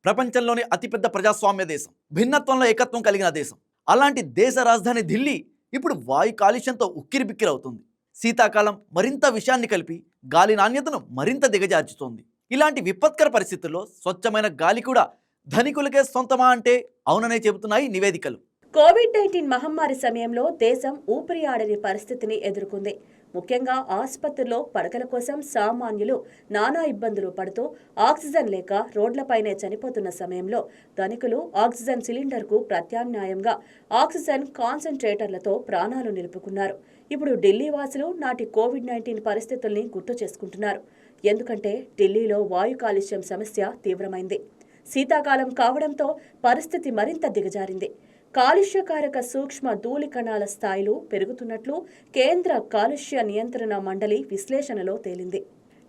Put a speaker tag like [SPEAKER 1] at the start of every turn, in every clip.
[SPEAKER 1] ప్రపంచంలోని అతిపెద్ద ప్రజాస్వామ్య దేశం, భిన్నత్వంలో ఏకత్వం కలిగిన దేశం. అలాంటి దేశ రాజధాని ఢిల్లీ ఇప్పుడు వాయు కాలుష్యంతో ఉక్కిరిబిక్కిరవుతుంది. శీతాకాలం మరింత విషయాన్ని కలిపి గాలి నాణ్యతను మరింత దిగజార్చుతోంది. ఇలాంటి విపత్కర పరిస్థితుల్లో స్వచ్ఛమైన గాలి కూడా ధనికులకే సొంతమా అంటే అవుననే చెబుతున్నాయి నివేదికలు.
[SPEAKER 2] కోవిడ్-19 మహమ్మారి సమయంలో దేశం ఊపిరి ఆడని పరిస్థితిని ఎదుర్కొంది. ముఖ్యంగా ఆసుపత్రుల్లో పడకల కోసం సామాన్యులు నానా ఇబ్బందులు పడుతూ ఆక్సిజన్ లేక రోడ్లపైనే చనిపోతున్న సమయంలో ధనికులు ఆక్సిజన్ సిలిండర్కు ప్రత్యామ్నాయంగా ఆక్సిజన్ కాన్సంట్రేటర్లతో ప్రాణాలు నిలుపుకున్నారు. ఇప్పుడు ఢిల్లీ వాసులు నాటి కోవిడ్-19 పరిస్థితుల్ని గుర్తు చేసుకుంటున్నారు. ఎందుకంటే ఢిల్లీలో వాయు కాలుష్యం సమస్య తీవ్రమైంది. శీతాకాలం కావడంతో పరిస్థితి మరింత దిగజారింది. కాలుష్యకారక సూక్ష్మ ధూళి కణాల స్థాయిలు పెరుగుతున్నట్లు కేంద్ర కాలుష్య నియంత్రణ మండలి విశ్లేషణలో తేలింది.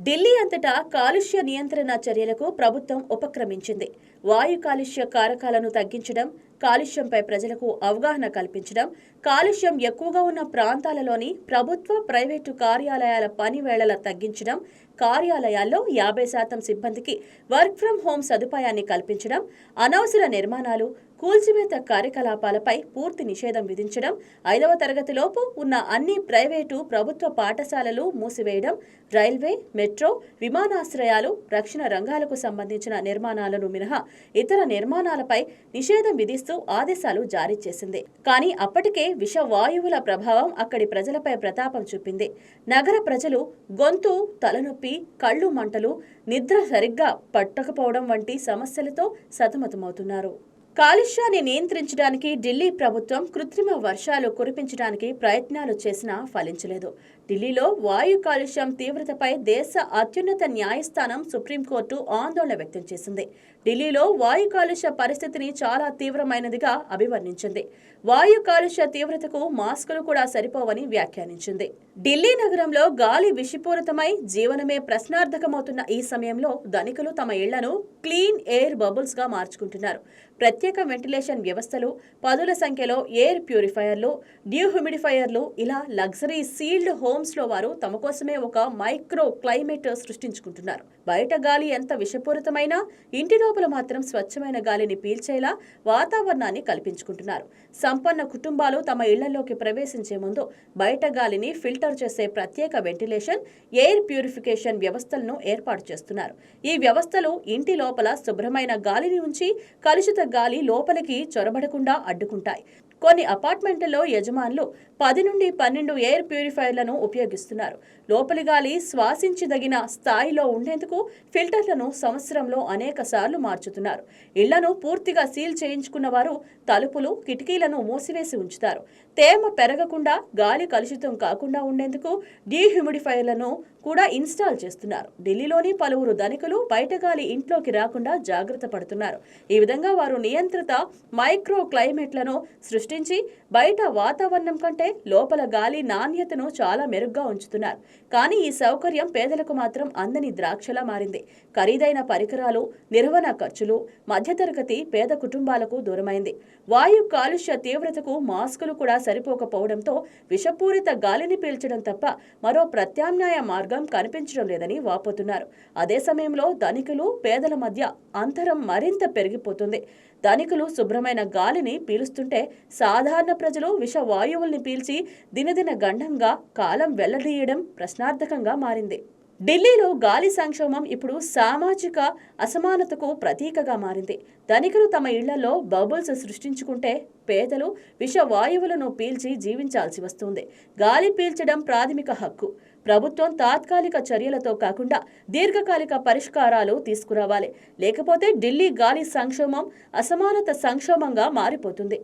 [SPEAKER 2] ఢిల్లీ అంతటా కాలుష్య నియంత్రణ చర్యలకు ప్రభుత్వం ఉపక్రమించింది. వాయు కాలుష్య కారకాలను తగ్గించడం, కాలుష్యంపై ప్రజలకు అవగాహన కల్పించడం, కాలుష్యం ఎక్కువగా ఉన్న ప్రాంతాలలోని ప్రభుత్వ, ప్రైవేటు కార్యాలయాల పని వేళల తగ్గించడం, కార్యాలయాల్లో 50% సిబ్బందికి వర్క్ ఫ్రం హోం సదుపాయాన్ని కల్పించడం, అనవసర నిర్మాణాలు, కూల్చివేత కార్యకలాపాలపై పూర్తి నిషేధం విధించడం, 5వ తరగతిలోపు ఉన్న అన్ని ప్రైవేటు, ప్రభుత్వ పాఠశాలలు మూసివేయడం, రైల్వే, మెట్రో, విమానాశ్రయాలు, రక్షణ రంగాలకు సంబంధించిన నిర్మాణాలను మినహా ఇతర నిర్మాణాలపై నిషేధం విధిస్తూ ఆదేశాలు జారీ చేసింది. కానీ అప్పటికే విష వాయువుల ప్రభావం అక్కడి ప్రజలపై ప్రతాపం చూపింది. నగర ప్రజలు గొంతు, తలనొప్పి, కళ్ళు మంటలు, నిద్ర సరిగ్గా పట్టకపోవడం వంటి సమస్యలతో సతమతమవుతున్నారు. కాలుష్యాన్ని నియంత్రించడానికి ఢిల్లీ ప్రభుత్వం కృత్రిమ వర్షాలు కురిపించడానికి ప్రయత్నాలు చేసినా ఫలించలేదు. ఢిల్లీలో వాయు కాలుష్యం తీవ్రతపై దేశ అత్యున్నత న్యాయస్థానం సుప్రీంకోర్టు ఆందోళన వ్యక్తం చేసింది. ఢిల్లీలో వాయు కాలుష్య పరిస్థితిని చాలా తీవ్రమైనదిగా అభివర్ణించింది. వాయు కాలుష్య తీవ్రతకు మాస్కులు కూడా సరిపోవని వ్యాఖ్యానించింది. ఢిల్లీ నగరంలో గాలి విషపూరితమై జీవనమే ప్రశ్నార్థకమవుతున్న ఈ సమయంలో ధనికులు తమ ఇళ్లను క్లీన్ ఎయిర్ బబుల్స్ గా మార్చుకుంటున్నారు. ప్రత్యేక వెంటిలేషన్ వ్యవస్థలు, పదుల సంఖ్యలో ఎయిర్ ప్యూరిఫైయర్లు, డిహ్యూమిడిఫైయర్లు, ఇలా లగ్జరీ సీల్డ్ హోమ్స్ లో వారు తమ కోసమే ఒక మైక్రో క్లైమేట్ సృష్టించుకుంటున్నారు. బయట గాలి ఎంత విషపూరితమైనా ఇంటి లోపల మాత్రం స్వచ్ఛమైన గాలిని పీల్చేలా వాతావరణాన్ని కల్పించుకుంటున్నారు. సంపన్న కుటుంబాలు తమ ఇళ్లలోకి ప్రవేశించే ముందు బయట గాలిని ఫిల్టర్ చేసే ప్రత్యేక వెంటిలేషన్, ఎయిర్ ప్యూరిఫికేషన్ వ్యవస్థలను ఏర్పాటు చేస్తున్నారు. ఈ వ్యవస్థలు ఇంటి లోపల శుభ్రమైన గాలిని ఉంచి కలుషిత గాలి లోపలికి చొరబడకుండా అడ్డుకుంటాయి. కొన్ని అపార్ట్మెంట్లలో యజమానులు 10 నుండి 12 ఎయిర్ ప్యూరిఫైయర్లను ఉపయోగిస్తున్నారు. లోపలి గాలి శ్వాసించదగిన స్థాయిలో ఉండేందుకు ఫిల్టర్లను సంవత్సరంలో అనేక సార్లు మార్చుతున్నారు. ఇళ్లను పూర్తిగా సీల్ చేయించుకున్న వారు తలుపులు, కిటికీలను మూసివేసి ఉంచుతారు. తేమ పెరగకుండా, గాలి కలుషితం కాకుండా ఉండేందుకు డీహ్యూమిడిఫైయర్లను కూడా ఇన్స్టాల్ చేస్తున్నారు. ఢిల్లీలోని పలువురు ధనికులు బయట గాలి ఇంట్లోకి రాకుండా జాగ్రత్త పడుతున్నారు. ఈ విధంగా వారు నియంత్రిత మైక్రో క్లైమేట్లను సృష్టించి బయట వాతావరణం కంటే లోపల గాలి నాణ్యతను చాలా మెరుగ్గా ఉంచుతున్నారు. కానీ ఈ సౌకర్యం పేదలకు మాత్రం అందని ద్రాక్షలా మారింది. ఖరీదైన పరికరాలు, నిర్వహణ ఖర్చులు మధ్యతరగతి పేద కుటుంబాలకు దూరమైంది. వాయు కాలుష్య తీవ్రతకు మాస్కులు కూడా సరిపోకపోవడంతో విషపూరిత గాలిని పీల్చడం తప్ప మరో ప్రత్యామ్నాయ మార్గం కనిపించడం లేదని వాపోతున్నారు. అదే సమయంలో ధనికులు, పేదల మధ్య అంతరం మరింత పెరిగిపోతుంది. ధనికులు శుభ్రమైన గాలిని పీలుస్తుంటే సాధారణ ప్రజలు విష వాయువుల్ని పీల్చి దినదిన గండంగా కాలం వెల్లడీయడం ప్రశ్నార్థకంగా మారింది. ఢిల్లీలో గాలి సంక్షోభం ఇప్పుడు సామాజిక అసమానతకు ప్రతీకగా మారింది. ధనికులు తమ ఇళ్లలో బబుల్స్ సృష్టించుకుంటే పేదలు విష వాయువులను పీల్చి జీవించాల్సి వస్తుంది. గాలి పీల్చడం ప్రాథమిక హక్కు. ప్రభుత్వం తాత్కాలిక చర్యలతో కాకుండా దీర్ఘకాలిక పరిష్కారాలు తీసుకురావాలి. లేకపోతే ఢిల్లీ గాలి సంక్షోభం అసమానత సంక్షోభంగా మారిపోతుంది.